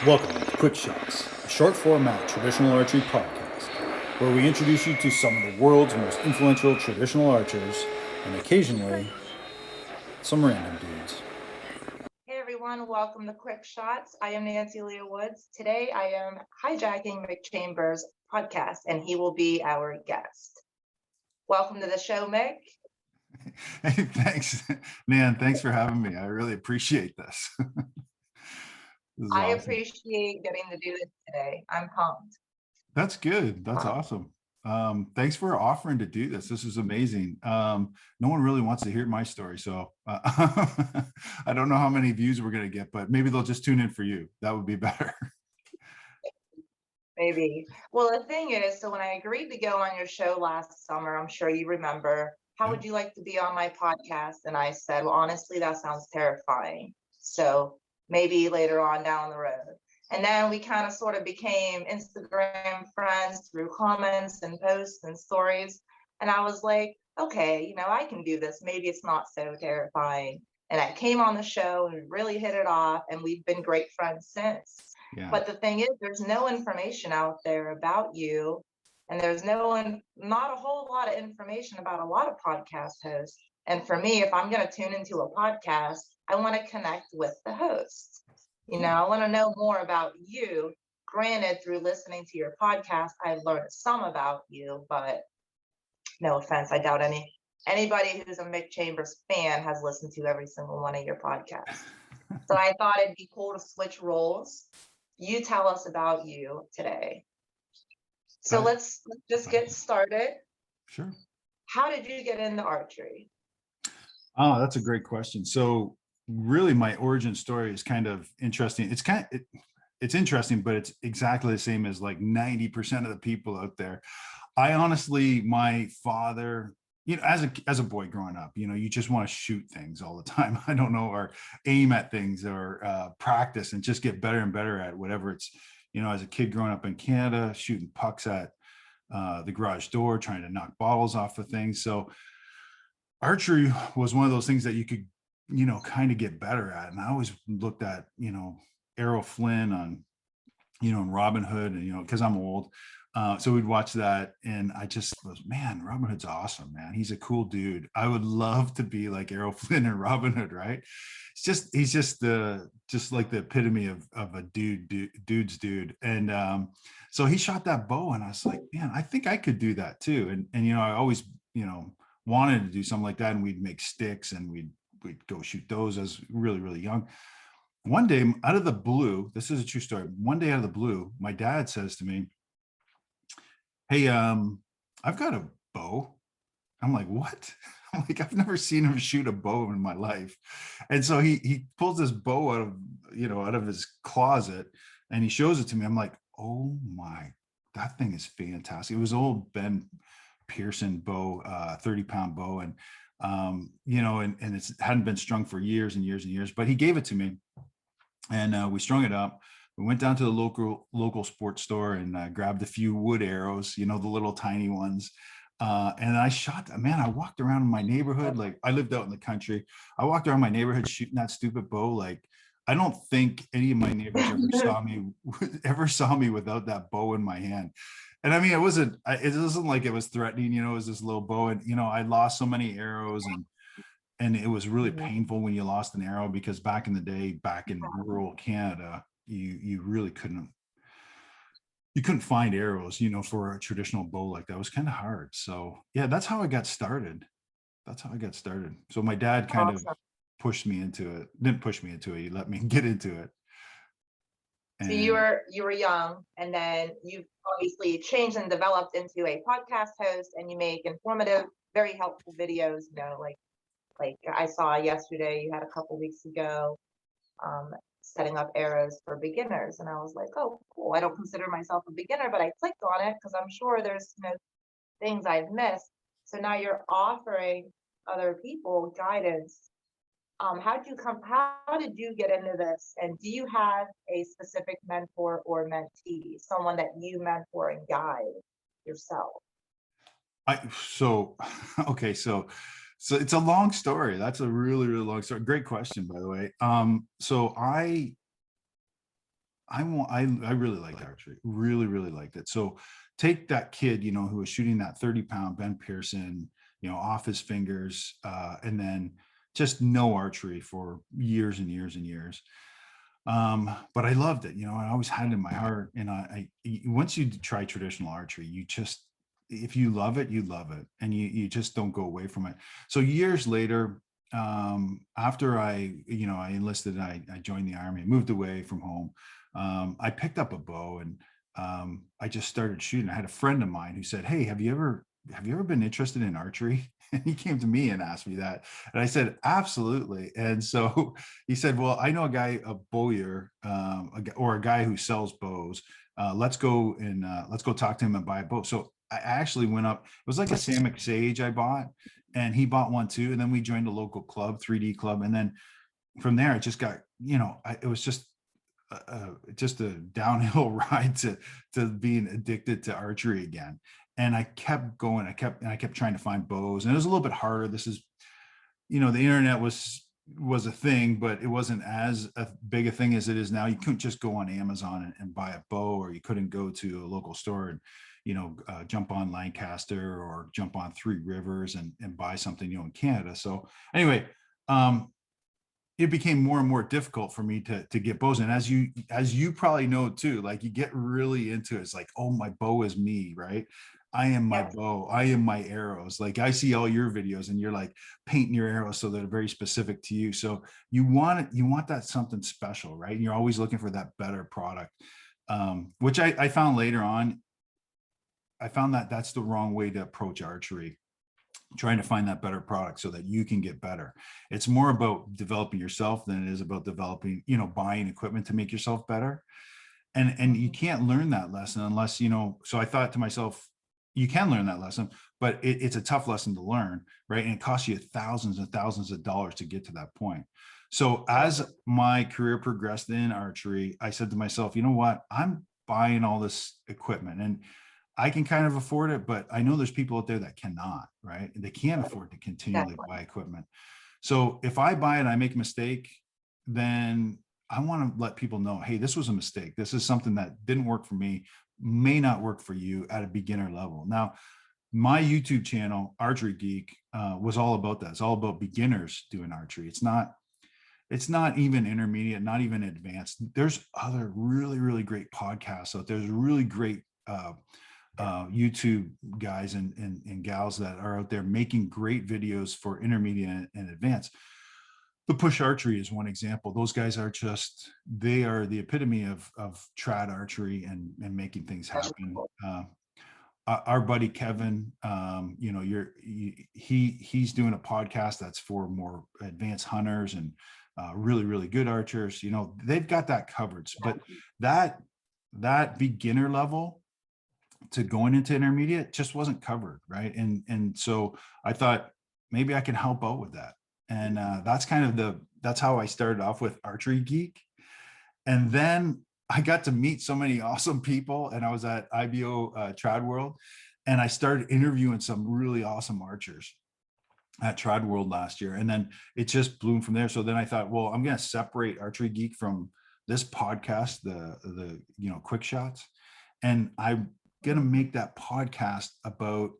Welcome to Quick Shots, a short format traditional archery podcast, where we introduce you to some of the world's most influential traditional archers, and occasionally, some random dudes. Hey everyone, welcome to Quick Shots. I am Nancylia Woods. Today I am hijacking Mick Chambers' podcast, and he will be our guest. Welcome to the show, Mick. Hey, thanks, Nan. Thanks for having me. I really appreciate this. I appreciate getting to do this today. I'm pumped. That's good. That's awesome. Thanks for offering to do this. This is amazing. No one really wants to hear my story, so I don't know how many views we're going to get, but maybe they'll just tune in for you. That would be better. Maybe. Well, the thing is, so when I agreed to go on your show last summer, I'm sure you remember, how would you like to be on my podcast? And I said, well, honestly, that sounds terrifying. So maybe later on down the road. And then we kind of sort of became Instagram friends through comments and posts and stories. And I was like, okay, I can do this. Maybe it's not so terrifying. And I came on the show and really hit it off. And we've been great friends since. Yeah. But the thing is, there's no information out there about you. And there's not a whole lot of information about a lot of podcast hosts. And for me, if I'm going to tune into a podcast, I want to connect with the host. I want to know more about you. Granted, through listening to your podcast, I've learned some about you, but no offense, I doubt anybody who's a Mick Chambers fan has listened to every single one of your podcasts. So I thought it'd be cool to switch roles. You tell us about you today. So let's just get started. Sure. How did you get into archery? Oh, that's a great question. So really my origin story is kind of interesting. It's interesting, but it's exactly the same as like 90% of the people out there. I honestly, my father, as a boy growing up, you just want to shoot things all the time. I don't know, or aim at things or practice and just get better and better at whatever it's, as a kid growing up in Canada, shooting pucks at the garage door, trying to knock bottles off of things. So archery was one of those things that you could, kind of get better at. And I always looked at, Errol Flynn on, in Robin Hood, and, because I'm old. So we'd watch that. And I just was, man, Robin Hood's awesome, man. He's a cool dude. I would love to be like Errol Flynn and Robin Hood, right? He's just like the epitome of a dude's dude. And so he shot that bow and I was like, man, I think I could do that too. And I always, wanted to do something like that. And we'd make sticks and we'd go shoot those as really, really young. One day out of the blue, this is a true story. One day out of the blue, my dad says to me, hey, I've got a bow. I'm like, what? I'm like, I've never seen him shoot a bow in my life. And so he pulls this bow out of his closet and he shows it to me. I'm like, oh my, that thing is fantastic. It was old Ben Pearson bow, 30-pound bow. And, and it hadn't been strung for years and years and years, but he gave it to me and we strung it up. We went down to the local sports store and grabbed a few wood arrows, the little tiny ones. And I shot, man, I walked around in my neighborhood. Like I lived out in the country. I walked around my neighborhood shooting that stupid bow. Like, I don't think any of my neighbors ever saw me without that bow in my hand. And I mean, it wasn't like it was threatening, it was this little bow and, I lost so many arrows and it was really painful when you lost an arrow because back in the day, back in rural Canada, you really couldn't find arrows, for a traditional bow like that. It was kind of hard. So yeah, that's how I got started. So my dad kind of pushed me into it. Didn't push me into it. He let me get into it. And so you were young, and then you obviously changed and developed into a podcast host, and you make informative, very helpful videos. Like I saw yesterday, you had a couple weeks ago, setting up arrows for beginners, and I was like, oh, cool. I don't consider myself a beginner, but I clicked on it because I'm sure there's things I've missed. So now you're offering other people guidance. How did you get into this? And do you have a specific mentor or mentee, someone that you mentor and guide yourself? So it's a long story. That's a really, really long story. Great question, by the way. So I really liked archery, really liked it. So take that kid, who was shooting that 30-pound Ben Pearson, off his fingers, and then just no archery for years and years and years. But I loved it. I always had it in my heart. And once you try traditional archery, if you love it, you love it, and you just don't go away from it. So years later, after I enlisted, I joined the Army, moved away from home. I picked up a bow, and I just started shooting. I had a friend of mine who said, "Hey, have you ever been interested in archery?" And he came to me and asked me that, and I said, "Absolutely." And so he said, "Well, I know a guy, a bowyer, or a guy who sells bows. Let's go talk to him and buy a bow." So I actually went up. It was like a Samick Sage I bought, and he bought one too. And then we joined a local club, 3D club, and then from there it just got, it was just a downhill ride to being addicted to archery again. And I kept going. I kept trying to find bows, and it was a little bit harder. This is, the internet was a thing, but it wasn't as a big a thing as it is now. You couldn't just go on Amazon and buy a bow, or you couldn't go to a local store and jump on Lancaster or jump on Three Rivers and buy something, in Canada. So anyway, it became more and more difficult for me to get bows. And as you probably know too, like you get really into it. It's like, oh, my bow is me, right? I am my bow. I am my arrows. Like I see all your videos and you're like painting your arrows so they're very specific to you. So you want that something special, right? And you're always looking for that better product, which I found later on. I found that that's the wrong way to approach archery, trying to find that better product so that you can get better. It's more about developing yourself than it is about developing, buying equipment to make yourself better. And you can't learn that lesson unless, so I thought to myself, you can learn that lesson, but it's a tough lesson to learn, right? And it costs you thousands and thousands of dollars to get to that point. So as my career progressed in archery, I said to myself, you know what, I'm buying all this equipment and I can kind of afford it, but I know there's people out there that cannot, right? They can't afford to continually buy equipment. So if I buy it, I make a mistake, then I want to let people know, hey, this was a mistake. This is something that didn't work for me, may not work for you at a beginner level. Now, my YouTube channel, Archery Geek, was all about that. It's all about beginners doing archery. It's not even intermediate, not even advanced. There's other really, really great podcasts out there. There's really great YouTube guys and gals that are out there making great videos for intermediate and advanced. The Push Archery is one example. Those guys are they are the epitome of trad archery and making things happen. Our buddy Kevin, he's doing a podcast that's for more advanced hunters and really, really good archers. They've got that covered, but that beginner level to going into intermediate just wasn't covered, right? And so I thought maybe I can help out with that. And that's how I started off with Archery Geek. And then I got to meet so many awesome people, and I was at IBO Trad World, and I started interviewing some really awesome archers at Trad World last year. And then it just bloomed from there. So then I thought, well, I'm going to separate Archery Geek from this podcast, the quick shots. And I'm going to make that podcast about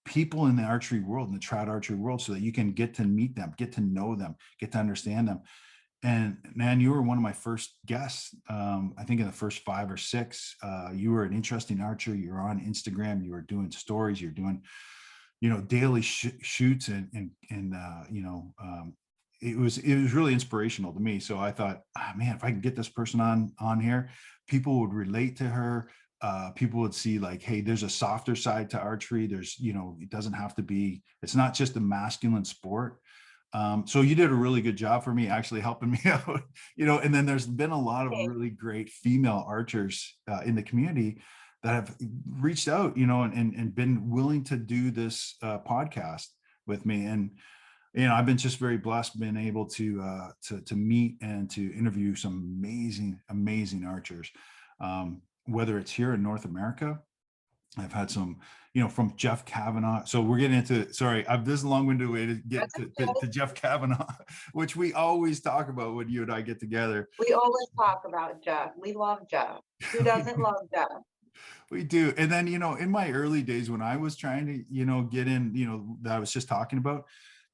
people in the archery world, in the trad archery world, so that you can get to meet them, get to know them, get to understand them. And man, you were one of my first guests. I think in the first 5 or 6, you were an interesting archer. You're on Instagram. You were doing stories. You're doing, daily shoots, and it was really inspirational to me. So I thought, man, if I can get this person on here, people would relate to her. People would see like, hey, there's a softer side to archery. There's, it doesn't have to be, it's not just a masculine sport. So you did a really good job for me, actually helping me out, and then there's been a lot of really great female archers in the community that have reached out, and been willing to do this podcast with me. And, I've been just very blessed, being able to meet and to interview some amazing, amazing archers. Whether it's here in North America, I've had some, from Jeff Kavanaugh. So we're getting into, sorry, this is a long-winded way to get That's okay. to Jeff Kavanaugh, which we always talk about when you and I get together. We always talk about Jeff. We love Jeff. Who doesn't love Jeff? We do. And then, in my early days when I was trying to, get in, that I was just talking about,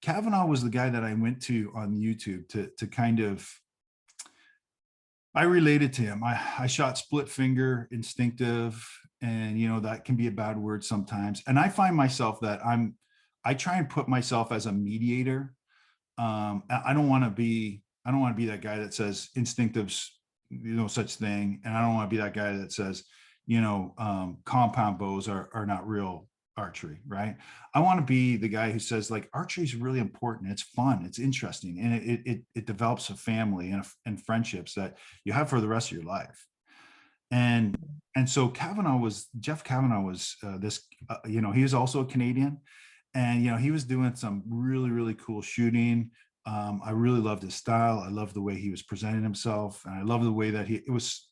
Kavanaugh was the guy that I went to on YouTube to kind of, I related to him. I shot split finger instinctive, and that can be a bad word sometimes. And I find myself that I try and put myself as a mediator. I don't want to be that guy that says instinctives, such thing. And I don't want to be that guy that says, compound bows are not real archery, right? I want to be the guy who says, like, archery is really important. It's fun. It's interesting. And it develops a family and friendships that you have for the rest of your life. And so Jeff Kavanaugh was this, he was also a Canadian, and, he was doing some really, really cool shooting. I really loved his style. I loved the way he was presenting himself. And I love the way that it was,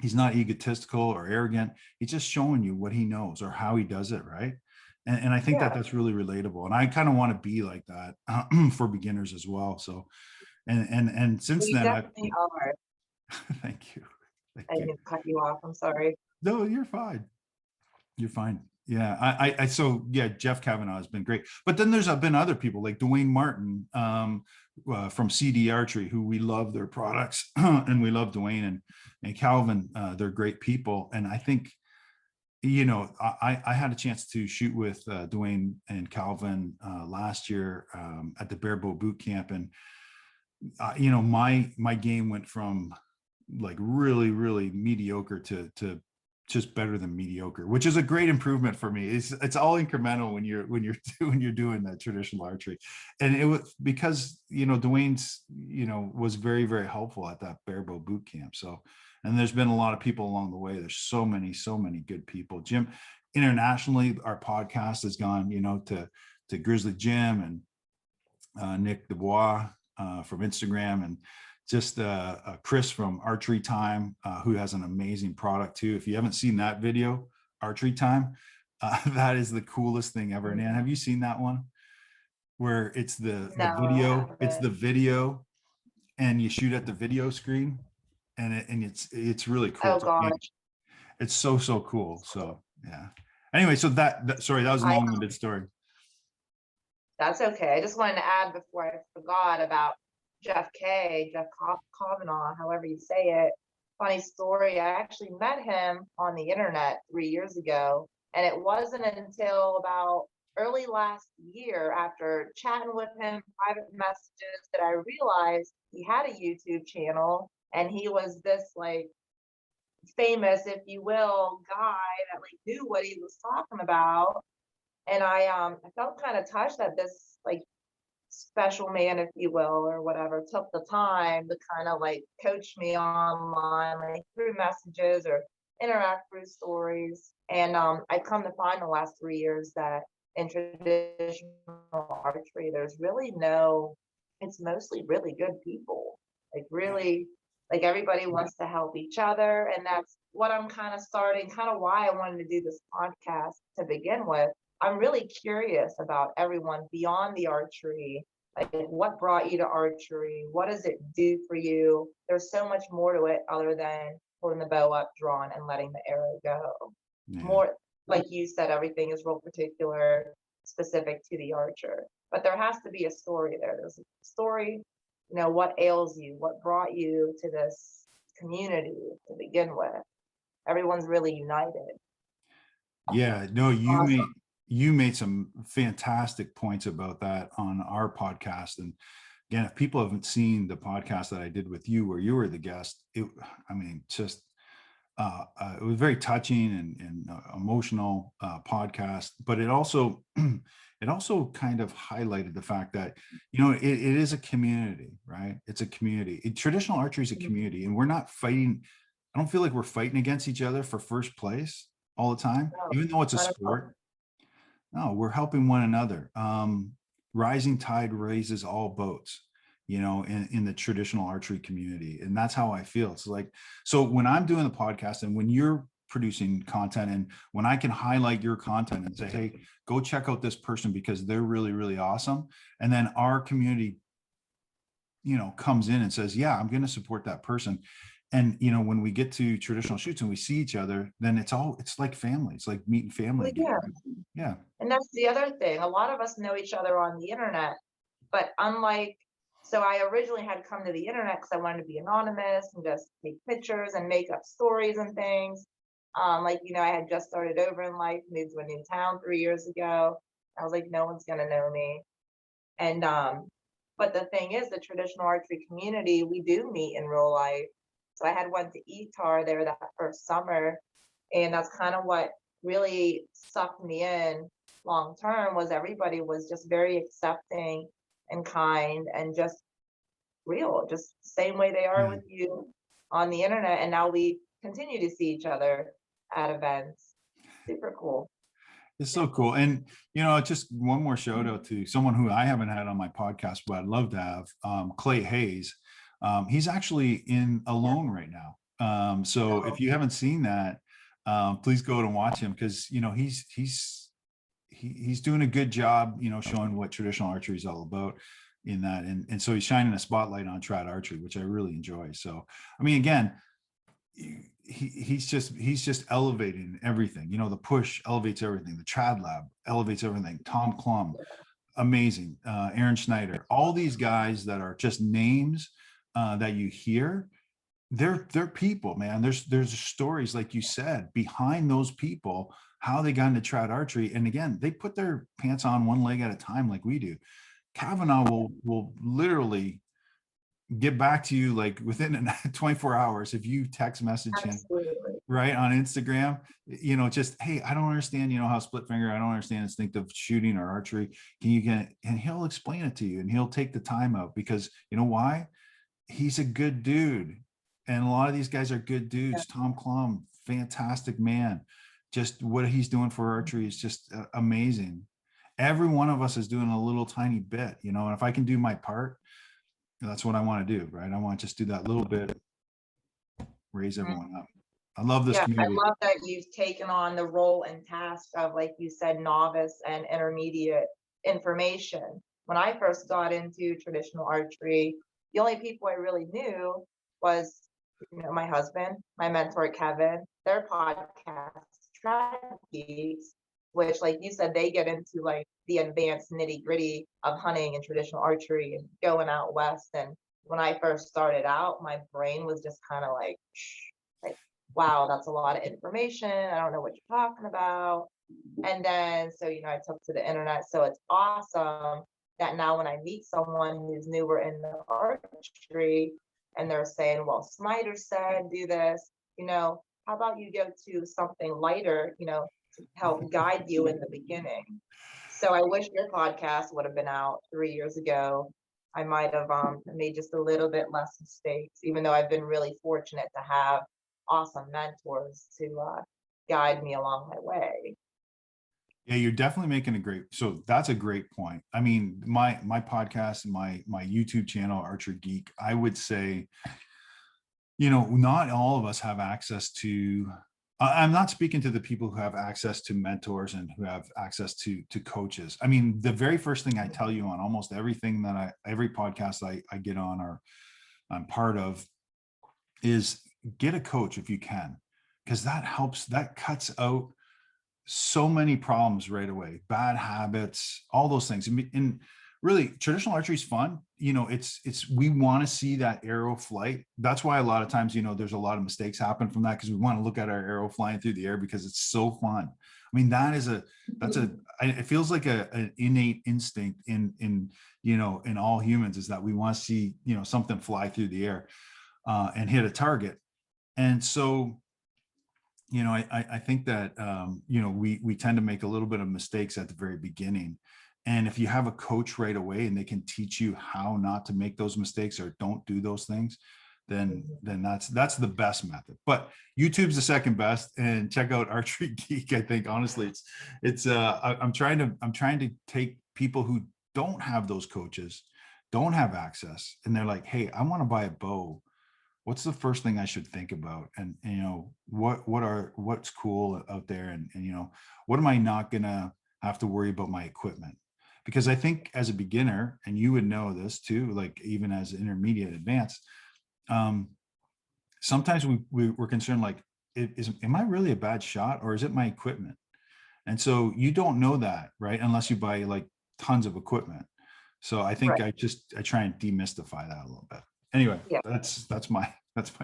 he's not egotistical or arrogant. He's just showing you what he knows or how he does it, right? And I think Yeah. that's really relatable. And I kind of want to be like that for beginners as well. So, and since We then, definitely are. thank you. I didn't cut you off. I'm sorry. No, you're fine. You're fine. Yeah, so yeah, Jeff Kavanaugh has been great. But then there's been other people like Dwayne Martin from CD Archery, who we love their products, and we love Dwayne and Calvin. They're great people. And I think, I had a chance to shoot with Dwayne and Calvin last year at the Barebow Boot Camp. And, my game went from like really, really mediocre to just better than mediocre, which is a great improvement for me. It's all incremental when you're doing that traditional archery. And it was because, Dwayne's, was very, very helpful at that Barebow Boot Camp. So, and there's been a lot of people along the way. There's so many good people. Jim, internationally, our podcast has gone, to Grizzly Jim and Nick Dubois from Instagram, and just Chris from Archery Time, who has an amazing product too. If you haven't seen that video, Archery Time, that is the coolest thing ever. Nan, have you seen that one? Where it's the video, and you shoot at the video screen, and it's really cool. Oh gosh. It's so cool. So yeah. Anyway, so sorry, that was a long-winded story. That's okay. I just wanted to add before I forgot about Jeff Kavanaugh, however you say it. Funny story, I actually met him on the internet 3 years ago, and it wasn't until about early last year, after chatting with him, private messages, that I realized he had a YouTube channel, and he was this like famous, if you will, guy that like knew what he was talking about. And I felt kind of touched that this like special man, if you will, or whatever, took the time to kind of like coach me online, like through messages or interact through stories. And I come to find the last 3 years that in traditional archery, there's really it's mostly really good people. Like really, like everybody wants to help each other. And that's what I'm kind of why I wanted to do this podcast to begin with. I'm really curious about everyone beyond the archery. Like, what brought you to archery? What does it do for you? There's so much more to it other than pulling the bow up, drawn, and letting the arrow go. Yeah. More, like you said, everything is real particular, specific to the archer. But there has to be a story there. There's a story, what ails you? What brought you to this community to begin with? Everyone's really united. Yeah, no, Awesome. You made some fantastic points about that on our podcast. And again, if people haven't seen the podcast that I did with you, where you were the guest, it was very touching and emotional podcast. But it also kind of highlighted the fact that, it is a community, right? It's a community. Traditional archery is a community, and we're not fighting. I don't feel like we're fighting against each other for first place all the time, even though it's a sport. No, we're helping one another. Rising tide raises all boats. you know, in the traditional archery community. And that's how I feel. It's like, so when I'm doing the podcast and when you're producing content, and when I can highlight your content and say, hey, go check out this person because they're really, really awesome. And then our community, you know, comes in and says, yeah, I'm going to support that person. And, you know, when we get to traditional shoots and we see each other, then it's like family. It's like meeting family again. Yeah. Yeah. And that's the other thing. A lot of us know each other on the internet, but so I originally had come to the internet because I wanted to be anonymous and just take pictures and make up stories and things. Like, you know, I had just started over in life, moved to a new town 3 years ago. I was like, no one's gonna know me. And but the thing is, the traditional archery community, we do meet in real life. So I had went to ETAR there that first summer, and that's kind of what really sucked me in long term, was everybody was just very accepting and kind and just real, just same way they are with you on the internet. And now we continue to see each other at events. Super cool. It's so cool. And, you know, just one more shout out to someone who I haven't had on my podcast, but I'd love to have, Clay Hayes. He's actually in Alone right now. So if you haven't seen that, please go and watch him, because, you know, he's doing a good job, you know, showing what traditional archery is all about in that. And so he's shining a spotlight on trad archery, which I really enjoy. So, I mean, again, he's just elevating everything. You know, the push elevates everything. The trad lab elevates everything. Tom Klum, amazing. Aaron Schneider, all these guys that are just names that you hear. They're people, man. There's stories, like you said, behind those people, how they got into trad archery. And again, they put their pants on one leg at a time, like we do. Kavanaugh will literally get back to you like within 24 hours if you text message him. Absolutely. Right, on Instagram, you know, just, hey, I don't understand, you know, how split finger, I don't understand instinctive shooting or archery. Can you get, and he'll explain it to you, and he'll take the time out, because you know why? He's a good dude. And a lot of these guys are good dudes. Tom Klum, fantastic man. Just what he's doing for archery is just amazing. Every one of us is doing a little tiny bit, you know, and if I can do my part, that's what I want to do, right? I want to just do that little bit, raise everyone up. I love this community. I love that you've taken on the role and task of, like you said, novice and intermediate information. When I first got into traditional archery, the only people I really knew was, you know, my husband, my mentor, Kevin, their podcast, Trad Geeks, which, like you said, they get into like the advanced nitty gritty of hunting and traditional archery and going out west. And when I first started out, my brain was just kind of like, wow, that's a lot of information. I don't know what you're talking about. And then, so, you know, I took to the internet. So it's awesome that now when I meet someone who's newer in the archery and they're saying, well, Snyder said, do this, you know, how about you go to something lighter, you know, to help guide you in the beginning. So I wish your podcast would have been out 3 years ago. I might have made just a little bit less mistakes, even though I've been really fortunate to have awesome mentors to guide me along my way. Yeah, you're definitely making a great, so that's a great point. I mean, my podcast and my YouTube channel, Archery Geek, I would say, you know, not all of us have access to, I'm not speaking to the people who have access to mentors and who have access to coaches. I mean, the very first thing I tell you on almost everything that every podcast I get on or I'm part of is get a coach if you can, because that helps, that cuts out so many problems right away, bad habits, all those things. And really, traditional archery is fun. You know, it's we want to see that arrow flight. That's why a lot of times, you know, there's a lot of mistakes happen from that, because we want to look at our arrow flying through the air because it's so fun. I mean, it feels like an innate instinct in you know, in all humans, is that we want to see, you know, something fly through the air and hit a target. And so, you know, I think that, you know, we tend to make a little bit of mistakes at the very beginning. And if you have a coach right away and they can teach you how not to make those mistakes or don't do those things, then that's the best method. But YouTube's the second best, and check out Archery Geek. I think honestly, I'm trying to take people who don't have those coaches don't have access, and they're like, hey, I want to buy a bow. What's the first thing I should think about? And you know, what's cool out there, and you know, what am I not gonna have to worry about my equipment? Because I think as a beginner, and you would know this too, like even as intermediate advanced, sometimes we're concerned, like, am I really a bad shot, or is it my equipment? And so you don't know that, right, unless you buy like tons of equipment. So I think Right. I try and demystify that a little bit. Anyway, Yeah. that's my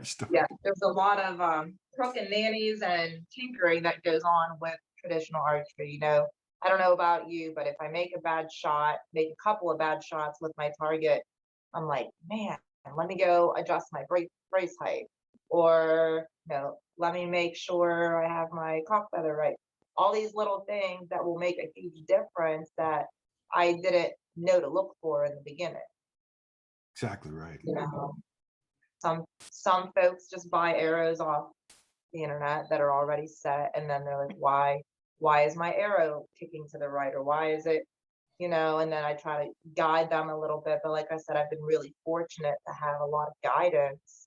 story. Yeah. There's a lot of crook and nannies and tinkering that goes on with traditional archery. You know, I don't know about you, but if I make a bad shot, make a couple of bad shots with my target, I'm like, man, let me go adjust my brace height, or you know, let me make sure I have my cock feather right. All these little things that will make a huge difference that I didn't know to look for in the beginning. Exactly right. You know, some folks just buy arrows off the internet that are already set, and then they're like, why is my arrow kicking to the right, or why is it, you know, and then I try to guide them a little bit. But like I said, I've been really fortunate to have a lot of guidance.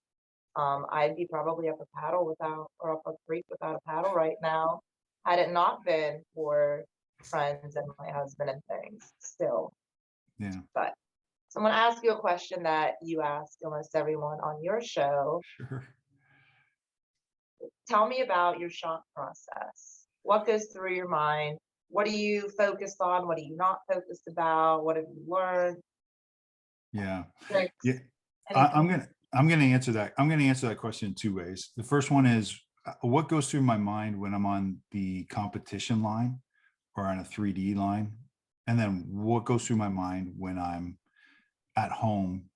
I'd be probably up a paddle without, or up a creek without a paddle right now, had it not been for friends and my husband and things still. Yeah, But so I'm going to ask you a question that you ask almost everyone on your show. sure. Tell me about your shop process. What goes through your mind? What are you focused on? What are you not focused about? What have you learned? Yeah. Yeah. Tricks, I, anything? I'm gonna answer that. I'm gonna answer that question in two ways. The first one is what goes through my mind when I'm on the competition line or on a 3D line, and then what goes through my mind when I'm at home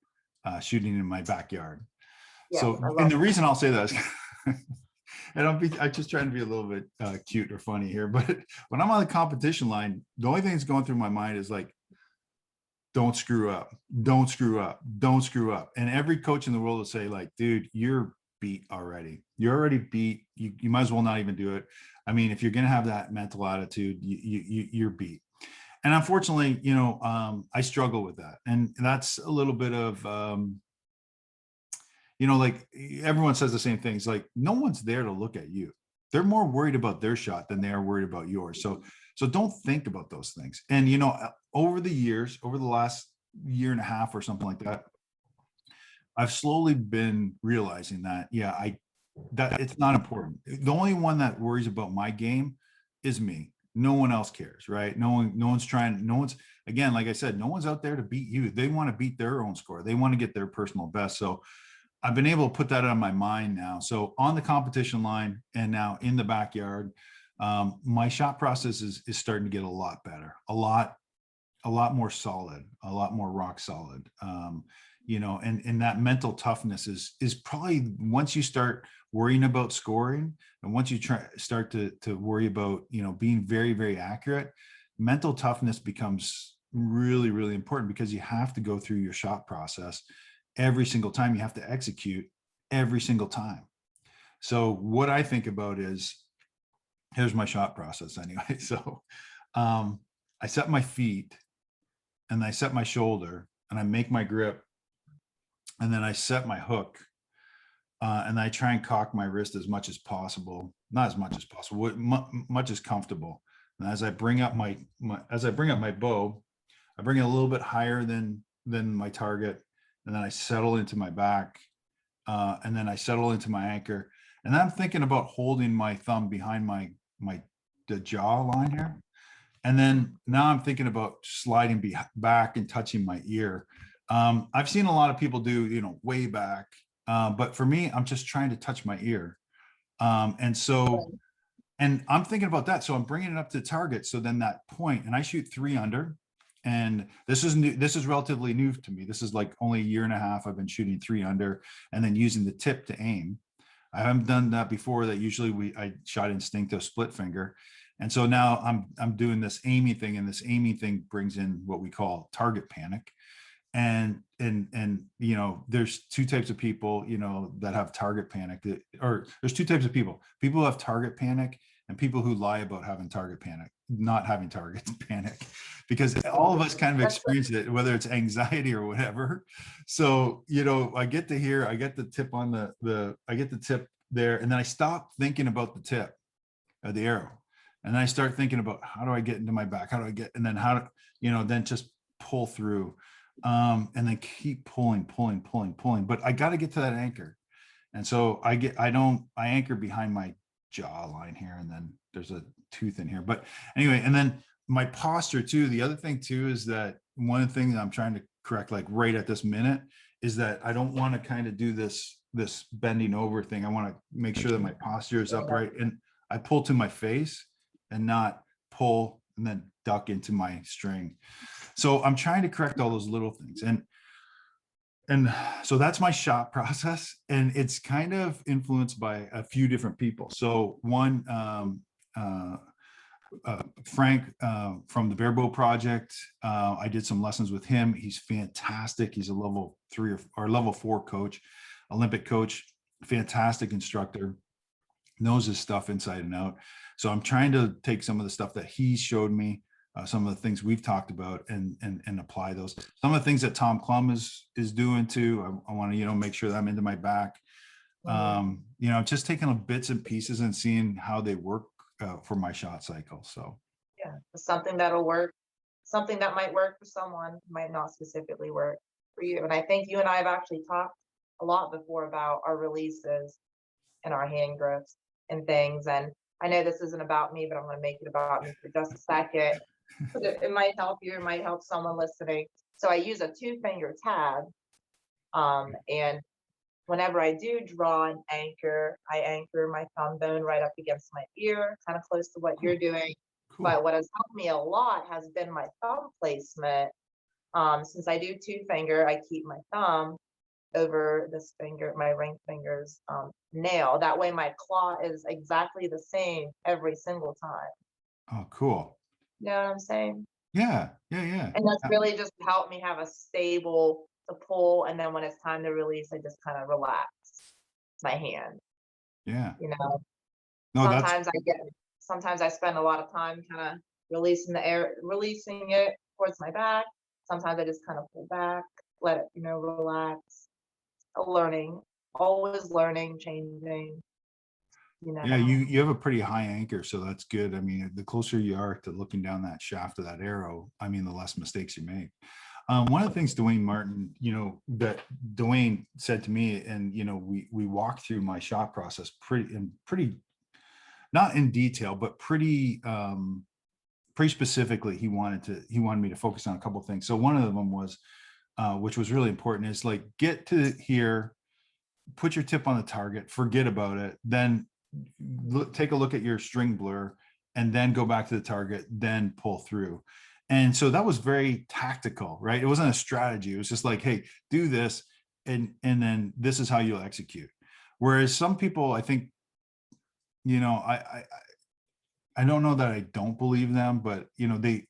shooting in my backyard. Yes, So, I and love the that. reason I'll say that is, and I'm just trying to be a little bit cute or funny here, but when I'm on the competition line, the only thing that's going through my mind is like, don't screw up, don't screw up, don't screw up. And every coach in the world will say, like, dude, you're beat already. You're already beat. You might as well not even do it. I mean, if you're going to have that mental attitude, you're beat. And unfortunately, you know, I struggle with that. And that's a little bit of, you know, like everyone says the same things, like no one's there to look at you. They're more worried about their shot than they are worried about yours. So don't think about those things. And, you know, over the years, over the last year and a half or something like that, I've slowly been realizing that, yeah, that it's not important. The only one that worries about my game is me. No one else cares, right? No one's trying, no one's, again, like I said, no one's out there to beat you. They want to beat their own score. They want to get their personal best. So I've been able to put that on my mind now. So on the competition line and now in the backyard, my shot process is starting to get a lot better, a lot more solid, a lot more rock solid. You know, and that mental toughness is probably, once you start worrying about scoring, and once you start to worry about, you know, being very, very accurate, mental toughness becomes really, really important, because you have to go through your shot process every single time. You have to execute every single time. So what I think about is, here's my shot process anyway. So I set my feet, and I set my shoulder, and I make my grip, and then I set my hook, and I try and cock my wrist as much as possible, not as much as possible, much as comfortable. And as I bring up my bow, I bring it a little bit higher than my target, and then I settle into my back, and then I settle into my anchor, and then I'm thinking about holding my thumb behind the jaw line here. And then now I'm thinking about sliding back and touching my ear. I've seen a lot of people do, you know, way back. But for me, I'm just trying to touch my ear. And so, and I'm thinking about that. So I'm bringing it up to target. So then that point, and I shoot 3 under. And this is new. This is relatively new to me. This is like only a year and a half. I've been shooting 3 under and then using the tip to aim. I haven't done that before. That usually I shot instinctive split finger. And so now I'm doing this aiming thing, and this aiming thing brings in what we call target panic. And you know, there's 2 types of people, you know, that have target panic, or there's 2 types of people who have target panic, and people who lie about having target panic, not having targets panic, because all of us kind of experience it, whether it's anxiety or whatever. So, you know, I get the tip on I get the tip there, and then I stop thinking about the tip of the arrow. And then I start thinking about, how do I get into my back? How do I get, and then how to, you know, then just pull through, and then keep pulling. But I got to get to that anchor. And so I anchor behind my jawline here, and then there's a tooth in here. But anyway, and then my posture too. The other thing too is that one thing that I'm trying to correct, like right at this minute, is that I don't want to kind of do this bending over thing. I want to make sure that my posture is upright, and I pull to my face and not pull and then duck into my string. So I'm trying to correct all those little things. And so that's my shot process, and it's kind of influenced by a few different people. So one, Frank from the Barebow Project, I did some lessons with him. He's fantastic. He's a level 3 or level 4 coach, Olympic coach, fantastic instructor, knows his stuff inside and out. So I'm trying to take some of the stuff that he showed me, some of the things we've talked about, and apply those. Some of the things that Tom Klum is doing too. I want to, you know, make sure that I'm into my back. You know, just taking bits and pieces and seeing how they work for my shot cycle. So Yeah, something that'll work, something that might work for someone might not specifically work for you. And I think you and I have actually talked a lot before about our releases and our hand grips and things. And I know this isn't about me, but I'm going to make it about me for just a second. It might help you, it might help someone listening. So I use a 2-finger tab. And whenever I do draw an anchor, I anchor my thumb bone right up against my ear, kind of close to what you're doing. cool. But what has helped me a lot has been my thumb placement. Since I do 2-finger, I keep my thumb over this finger, my ring finger's nail. That way my claw is exactly the same every single time. Oh, cool. You know what I'm saying? Yeah. And that's really just helped me have a stable to pull. And then when it's time to release, I just kind of relax my hand. Yeah. You know, No, sometimes I spend a lot of time kind of releasing it towards my back. Sometimes I just kind of pull back, let it, you know, relax. Always learning, changing, you know. yeah, you have a pretty high anchor, so that's good. I mean, the closer you are to looking down that shaft of that arrow, I mean, the less mistakes you make. One of the things Dwayne Martin, you know, that Dwayne said to me, and you know, we walked through my shot process pretty not in detail, but pretty specifically. He wanted me to focus on a couple of things. So one of them was, which was really important, is like, get to here, put your tip on the target, forget about it, then take a look at your string blur, and then go back to the target, then pull through. And so that was very tactical, right? It wasn't a strategy. It was just like, hey, do this, and then this is how you'll execute. Whereas some people, I think, you know, I don't know that I don't believe them, but you know, the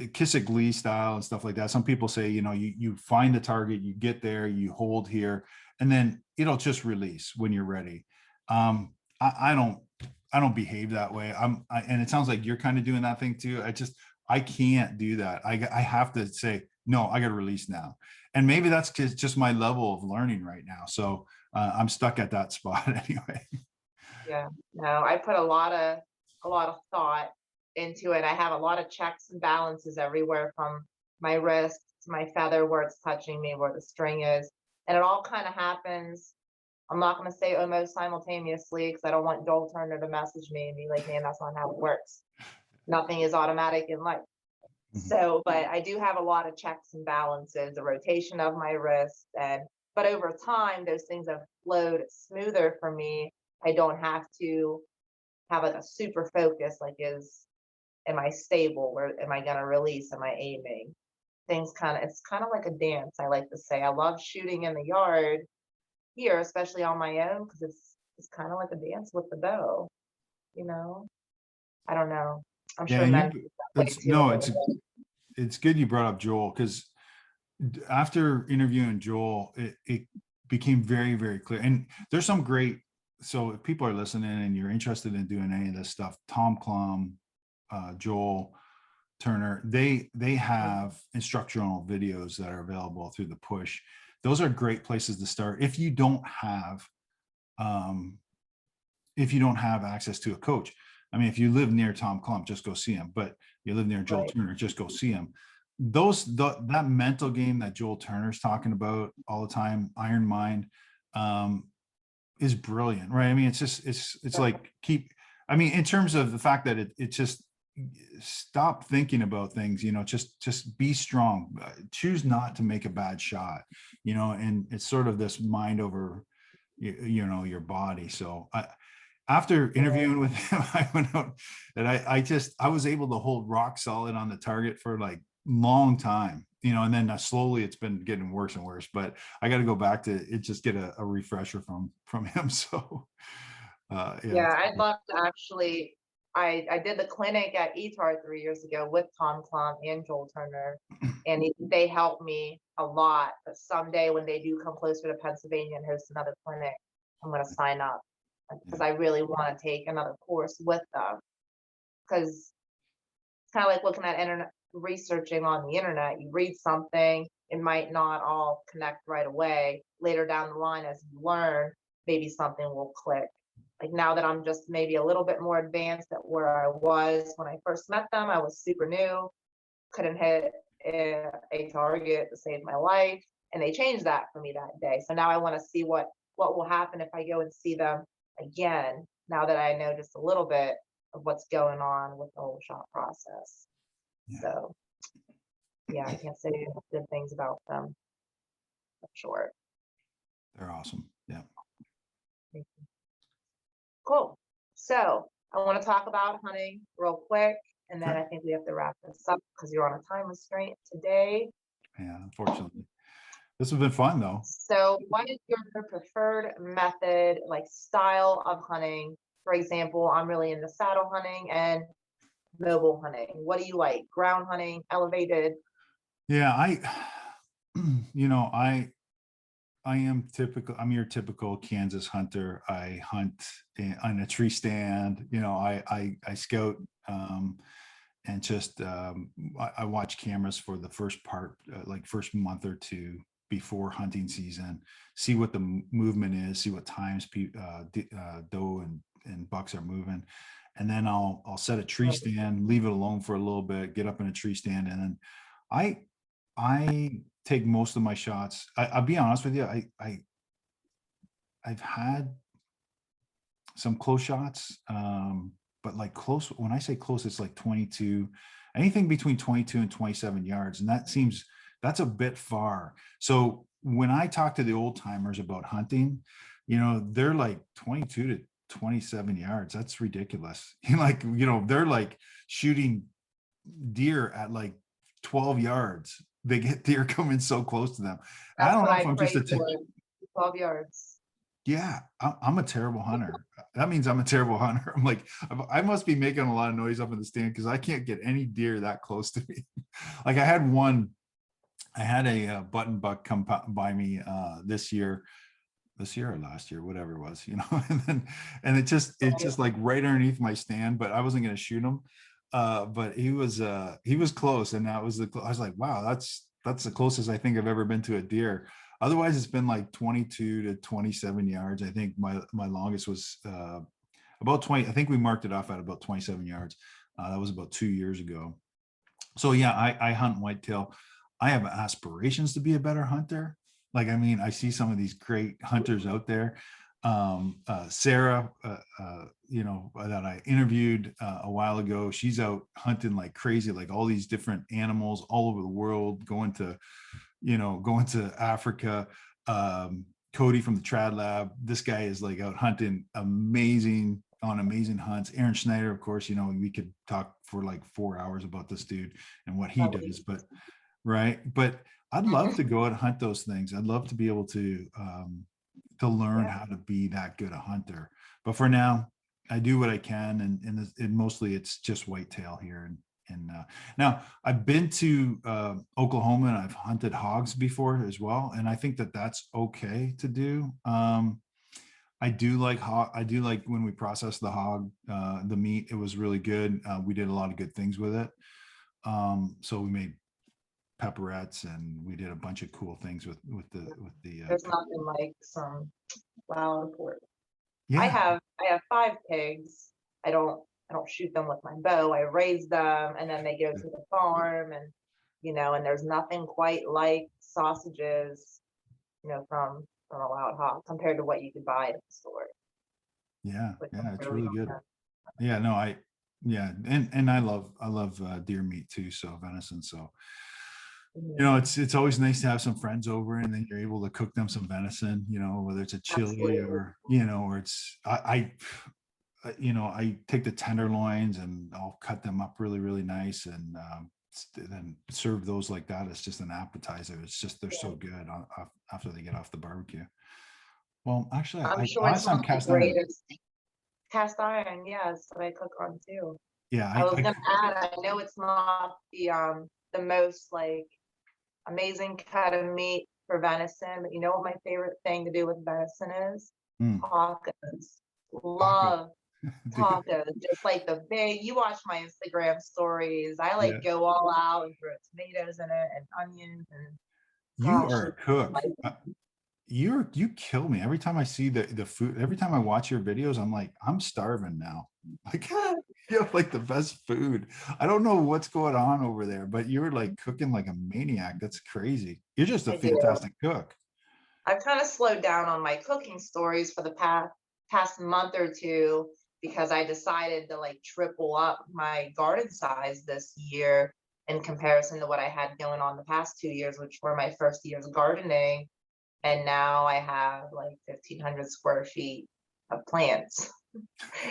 Kissick Lee style and stuff like that. Some people say, you know, you find the target, you get there, you hold here, and then it'll just release when you're ready. I don't behave that way. And it sounds like you're kind of doing that thing too. I can't do that. I have to say, no, I got to release now. And maybe that's just my level of learning right now. So I'm stuck at that spot anyway. Yeah, no, I put a lot of thought into it. I have a lot of checks and balances everywhere from my wrist to my feather, where it's touching me, where the string is. And it all kind of happens, I'm not going to say almost simultaneously, because I don't want Joel Turner to message me and be like, man, that's not how it works. Nothing is automatic in life. So, but I do have a lot of checks and balances, the rotation of my wrist. But over time, those things have flowed smoother for me. I don't have to have like a super focus, like am I stable? Where am I going to release? Am I aiming? It's kind of like a dance. I like to say, I love shooting in the yard here, especially on my own, because it's kind of like a dance with the bow, you know. I don't know. I'm sure men feel that way too. It's good you brought up Joel, because after interviewing Joel, it became very, very clear. And there's some great so if people are listening and you're interested in doing any of this stuff, Tom Klum, Joel Turner, they have instructional videos that are available through the push. Those are great places to start if you don't have access to a coach. I mean, if you live near Tom Klum, just go see him. But you live near Joel Turner, just go see him. That mental game that Joel Turner's talking about all the time, Iron Mind, is brilliant, right? I mean, it's like I mean, in terms of the fact that it just stop thinking about things, just be strong, choose not to make a bad shot, and it's sort of this mind over, your body. So after interviewing with him, I went out and I was able to hold rock solid on the target for like long time, and then slowly it's been getting worse and worse, but I got to go back to it, just get a refresher from him. So yeah, I'd love to actually. I did the clinic at ETAR 3 years ago with Tom Klum and Joel Turner, and they helped me a lot. But someday when they do come closer to Pennsylvania and host another clinic, I'm going to sign up because I really want to take another course with them, because it's kind of like looking at internet, researching on the internet. You read something, it might not all connect right away. Later down the line, as you learn, maybe something will click. Like now that I'm just maybe a little bit more advanced at where I was when I first met them, I was super new, couldn't hit a target to save my life, and they changed that for me that day. So now I want to see what will happen if I go and see them again, now that I know just a little bit of what's going on with the whole shot process. Yeah. So yeah, I can't say good things about them, for sure. They're awesome. Yeah. Cool. So I want to talk about hunting real quick, and then I think we have to wrap this up because you're on a time restraint today. Yeah, unfortunately. This has been fun though. So what is your preferred method, like style of hunting? For example, I'm really into saddle hunting and mobile hunting. What do you like? Ground hunting, elevated? Yeah, I'm your typical Kansas hunter. I hunt on a tree stand, I scout, and just I watch cameras for the first part, like first month or two before hunting season, see what the movement is, see what times doe and bucks are moving, and then I'll set a tree stand, leave it alone for a little bit, get up in a tree stand, and then I take most of my shots. I'll be honest with you, I've had some close shots, but like close, when I say close, it's like 22, anything between 22 and 27 yards. And that's a bit far. So when I talk to the old timers about hunting, they're like 22 to 27 yards. That's ridiculous. They're like shooting deer at like 12 yards. They get deer coming so close to them. I don't know if I'm just 12 yards. Yeah, I'm a terrible hunter. That means I'm a terrible hunter. I'm like, I must be making a lot of noise up in the stand because I can't get any deer that close to me. Like I had a button buck come by me this year or last year, whatever it was, and it just like right underneath my stand, but I wasn't going to shoot him. But he was close, and that was I was like, wow, that's the closest I think I've ever been to a deer. Otherwise, it's been like 22 to 27 yards. I think my longest was about 20. I think we marked it off at about 27 yards. That was about 2 years ago. So yeah, I hunt whitetail. I have aspirations to be a better hunter. Like, I mean, I see some of these great hunters out there. Sarah, that I interviewed a while ago, she's out hunting like crazy, like all these different animals all over the world, going to Africa. Cody from the Trad Lab, this guy is like out hunting amazing hunts. Aaron Schneider, of course, we could talk for like 4 hours about this dude and what he does, but I'd love to go out and hunt those things. I'd love to be able to learn how to be that good a hunter. But for now, I do what I can, and mostly it's just whitetail here. And now I've been to Oklahoma, and I've hunted hogs before as well, and I think that that's okay to do. I do like hog. I do like when we process the hog, the meat. It was really good. We did a lot of good things with it. So we made pepperettes and we did a bunch of cool things with the There's nothing like some wild pork. I yeah. have 5 pigs. I don't shoot them with my bow. I raise them and then they go to the farm and and there's nothing quite like sausages, from a wild hog compared to what you could buy at the store. Yeah, Which yeah, I it's really really don't good. know. Yeah, no, yeah, and I love deer meat too, so venison. So Mhm. it's always nice to have some friends over, and then you're able to cook them some venison. Whether it's a chili Absolutely. or or it's I take the tenderloins and I'll cut them up really really nice, and then serve those like that. It's just an appetizer. It's just they're so Yeah. good after they get off the barbecue. Well, actually, I'm I sure it's last one time of the cast iron. greatest. Cast iron, yes, that I cook on too. Yeah, I was gonna add, I know it's not the most like amazing cut of meat for venison, but you know what my favorite thing to do with venison is? mm, Tacos. taco. Love Dude, tacos. Just like the big, you watch my Instagram stories. I yeah. like go all out and throw tomatoes in it and onions and You gosh, are a it's cook. like You kill me every time I see the food. Every time I watch your videos, I'm like, I'm starving now. Like you have like the best food. I don't know what's going on over there, but you're like cooking like a maniac. That's crazy. You're just a I do. fantastic cook. I've kind of slowed down on my cooking stories for the past month or two because I decided to like triple up my garden size this year in comparison to what I had going on the past 2 years, which were my first years gardening. And now I have like 1,500 square feet of plants.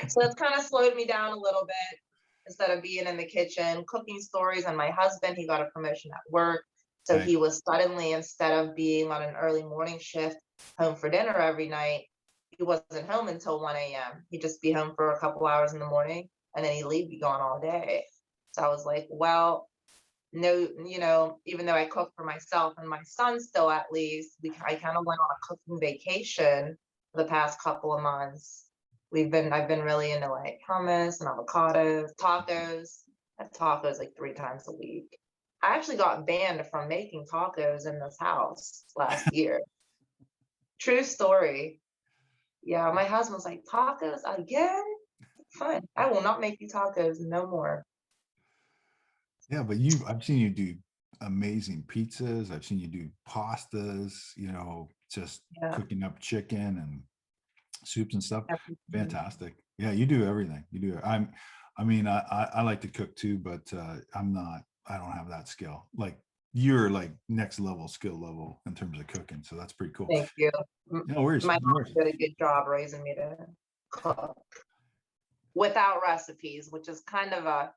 So that's kind of slowed me down a little bit instead of being in the kitchen, cooking stories. And my husband, he got a promotion at work. So Nice. he was suddenly, instead of being on an early morning shift home for dinner every night, he wasn't home until 1 a.m. He'd just be home for a couple hours in the morning and then he'd leave, be gone all day. So I was like, well, no, even though I cook for myself and my son still, at least I kind of went on a cooking vacation for the past couple of months. I've been really into like hummus and avocados, tacos. I have tacos like 3 times a week. I actually got banned from making tacos in this house last year. True story. Yeah, my husband was like, tacos again? Fine. I will not make you tacos no more. Yeah, but I've seen you do amazing pizzas. I've seen you do pastas, just Yeah. cooking up chicken and soups and stuff. Everything. Fantastic. Yeah, you do everything. You do. I like to cook too, but I don't have that skill. Like you're like next level skill level in terms of cooking. So that's pretty cool. Thank you. No worries. My No mom worries. did a good job raising me to cook without recipes, which is kind of a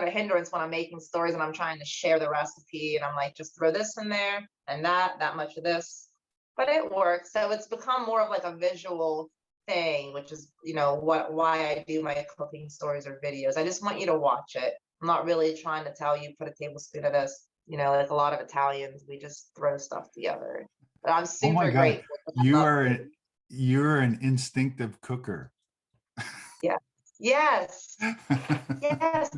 hindrance when I'm making stories and I'm trying to share the recipe and I'm like, just throw this in there and that much of this. But it works. So it's become more of like a visual thing, which is, why I do my cooking stories or videos. I just want you to watch it. I'm not really trying to tell you put a tablespoon of this, like a lot of Italians, we just throw stuff together. But I'm Oh my super God. grateful. 'Cause I You love are food. you're an instinctive cooker. Yeah. Yes. Yes.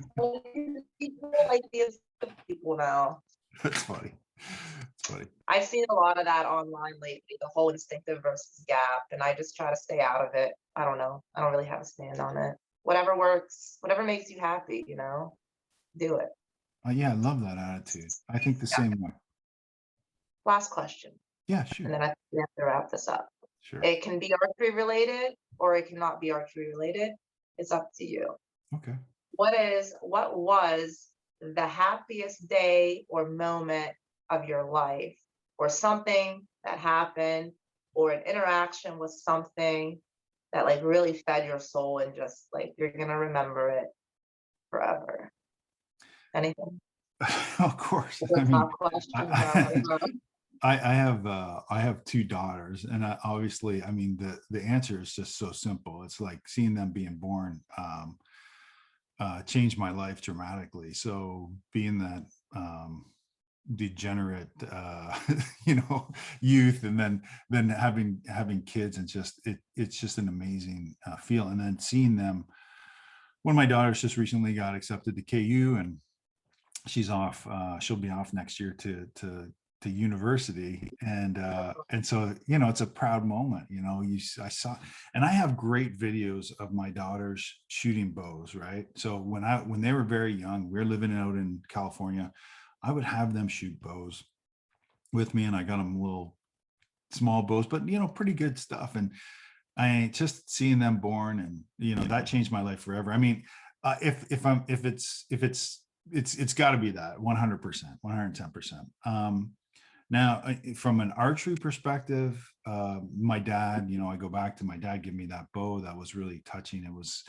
People like these people now. That's funny. It's funny. I've seen a lot of that online lately, the whole instinctive versus gap, and I just try to stay out of it. I don't know. I don't really have a stand on it. Whatever works, whatever makes you happy, do it. Oh, yeah, I love that attitude. I think the Yeah. same way. Last question, Yeah, shoot. and then I think we have to wrap this up. Sure. It can be archery related or it cannot be archery related. It's up to you. Okay. What was the happiest day or moment of your life, or something that happened, or an interaction with something that like really fed your soul and just like you're gonna remember it forever? Anything? Of course. It's a I mean, tough question, I, though. I have two daughters, and obviously, I mean, the answer is just so simple. It's like seeing them being born changed my life dramatically. So being that degenerate, youth, and then having kids, and it's just an amazing feel. And then seeing them, one of my daughters just recently got accepted to KU, and she's off. She'll be off next year to university, and so it's a proud moment. I saw, and I have great videos of my daughters shooting bows, right? So when they were very young, we were living out in California, I would have them shoot bows with me, and I got them little small bows, but pretty good stuff. And I just seeing them born, and that changed my life forever. I mean, if it's got to be that 100%, 110%. Now, from an archery perspective, my dad, I go back to my dad giving me that bow. That was really touching. It was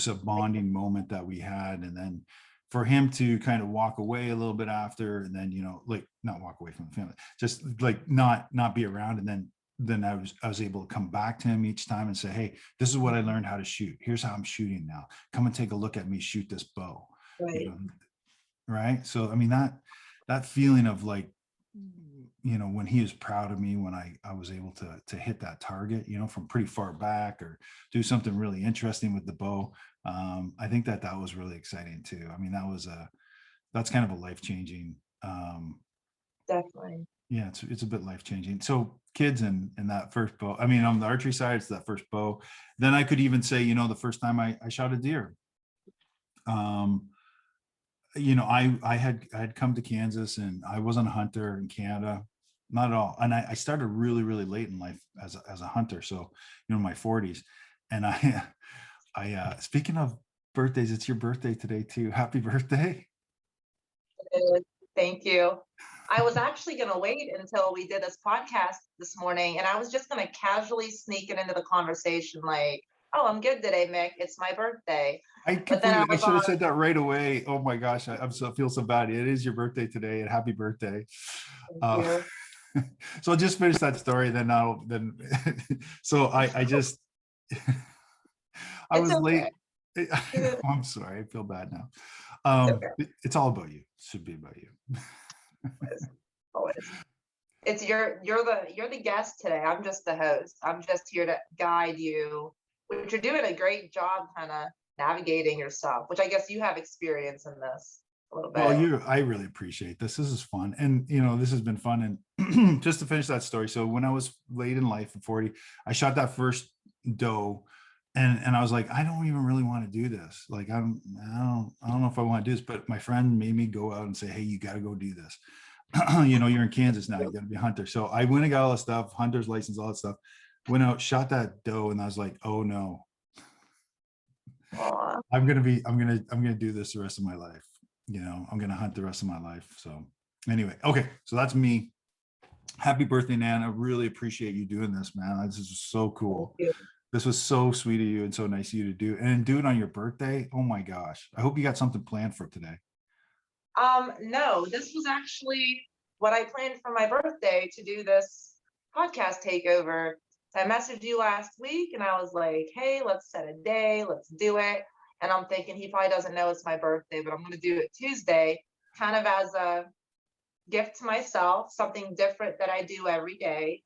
a bonding moment that we had. And then for him to kind of walk away a little bit after, and then, like not walk away from the family, just like not be around. And then I was able to come back to him each time and say, hey, this is what I learned how to shoot. Here's how I'm shooting now. Come and take a look at me shoot this bow. Right. Right. So, I mean, that feeling of like, when he was proud of me, when I was able to hit that target, from pretty far back, or do something really interesting with the bow. I think that was really exciting too. I mean, that's kind of a life-changing, Definitely. yeah, it's a bit life-changing. So kids and that first bow, I mean, on the archery side, it's that first bow. Then I could even say, the first time I shot a deer, I had come to Kansas, and I wasn't a hunter in Canada, not at all. And I started really, really late in life as a hunter. So, my 40s. And I speaking of birthdays, it's your birthday today too. Happy birthday. Thank you. I was actually going to wait until we did this podcast this morning, and I was just going to casually sneak it into the conversation like, oh, I'm good today, Mick. It's my birthday. I should have said that right away. Oh my gosh, I feel so bad. It is your birthday today, and happy birthday. Thank you. So I'll just finish that story. So I just, I It's was late. okay. I'm sorry. I feel bad now. Okay. It's all about you. It should be about you. Always. It's you're the guest today. I'm just the host. I'm just here to guide you, which you're doing a great job kind of navigating yourself, which I guess you have experience in this a little bit. Well, I really appreciate this. This is fun. And, this has been fun. And just to finish that story. So when I was late in life at 40, I shot that first doe, and I was like, I don't even really want to do this. Like, I don't know if I want to do this, but my friend made me go out and say, hey, you got to go do this. You're in Kansas now, you got to be a hunter. So I went and got all that stuff, hunter's license, all that stuff, went out, shot that doe. And I was like, oh no, Aww. I'm going to do this the rest of my life. I'm going to hunt the rest of my life. So anyway, okay. So that's me. Happy birthday, Nan. I really appreciate you doing this, man. This is so cool. This was so sweet of you and so nice of you to do, and do it on your birthday. Oh my gosh. I hope you got something planned for today. No, this was actually what I planned for my birthday, to do this podcast takeover. I messaged you last week, and I was like, hey, let's set a day, let's do it. And I'm thinking he probably doesn't know it's my birthday, but I'm going to do it Tuesday, kind of as a gift to myself, something different that I do every day.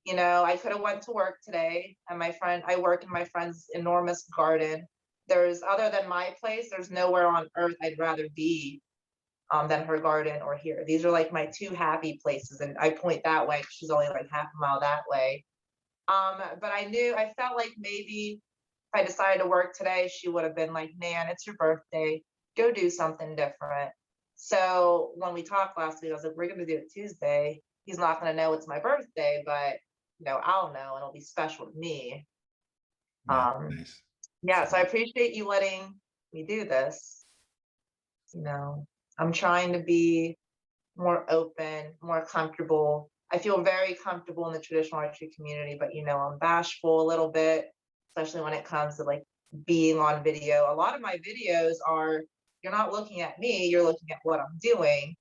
I could have went to work today, and I work in my friend's enormous garden. Other than my place, there's nowhere on earth I'd rather be than her garden or here. These are like my two happy places, and I point that way because she's only like half a mile that way. But I felt like maybe if I decided to work today, she would have been like, Nan, it's your birthday, go do something different. So when we talked last week, I was like, we're going to do it Tuesday. He's not going to know it's my birthday, but I'll know, and it'll be special to me. Nice. Yeah, so I appreciate you letting me do this. I'm trying to be more open, more comfortable. I feel very comfortable in the traditional archery community, but I'm bashful a little bit, especially when it comes to like being on video. A lot of my videos are, you're not looking at me, you're looking at what I'm doing.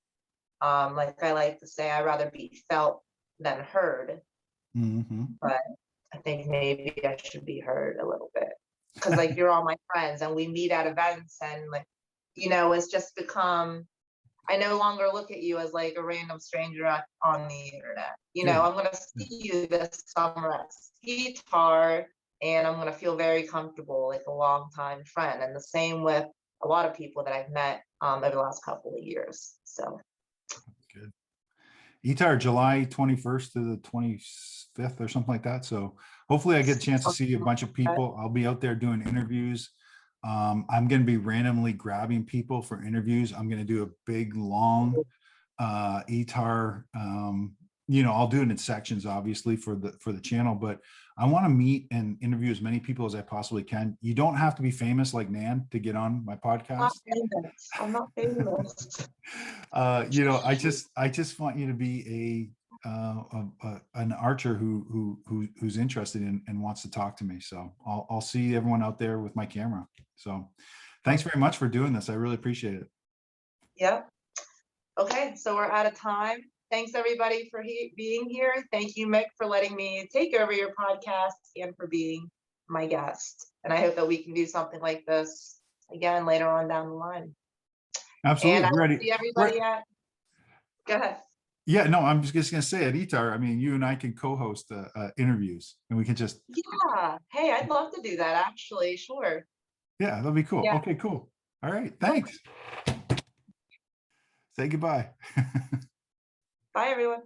Like I like to say, I'd rather be felt than heard. Mm-hmm. But I think maybe I should be heard a little bit, because like you're all my friends, and we meet at events, and like it's just become I no longer look at you as like a random stranger on the internet. You know, Good. I'm going to see you this summer at ETAR, and I'm going to feel very comfortable, like a longtime friend. And the same with a lot of people that I've met over the last couple of years. So Good. ETAR July 21st to the 25th or something like that. So hopefully I get a chance to see a bunch of people. I'll be out there doing interviews. I'm going to be randomly grabbing people for interviews. I'm going to do a big, long ETAR. You know, I'll do it in sections, obviously, for the channel, but I want to meet and interview as many people as I possibly can. You don't have to be famous like Nan to get on my podcast. I'm not famous. You know, I just want you to be an archer who's interested in and wants to talk to me. So I'll see everyone out there with my camera. So thanks very much for doing this. I really appreciate it. Yep. Okay, so we're out of time. Thanks everybody for being here. Thank you, Mick, for letting me take over your podcast and for being my guest. And I hope that we can do something like this again later on down the line. Absolutely. And I will Ready. see everybody at, go ahead. Yeah, no, I'm just going to say at ETAR, I mean, you and I can co-host interviews and we can just. Yeah. Hey, I'd love to do that actually. Sure. Yeah, that'll be cool. Yeah. Okay, cool. All right. Thanks. Say goodbye. Bye, everyone.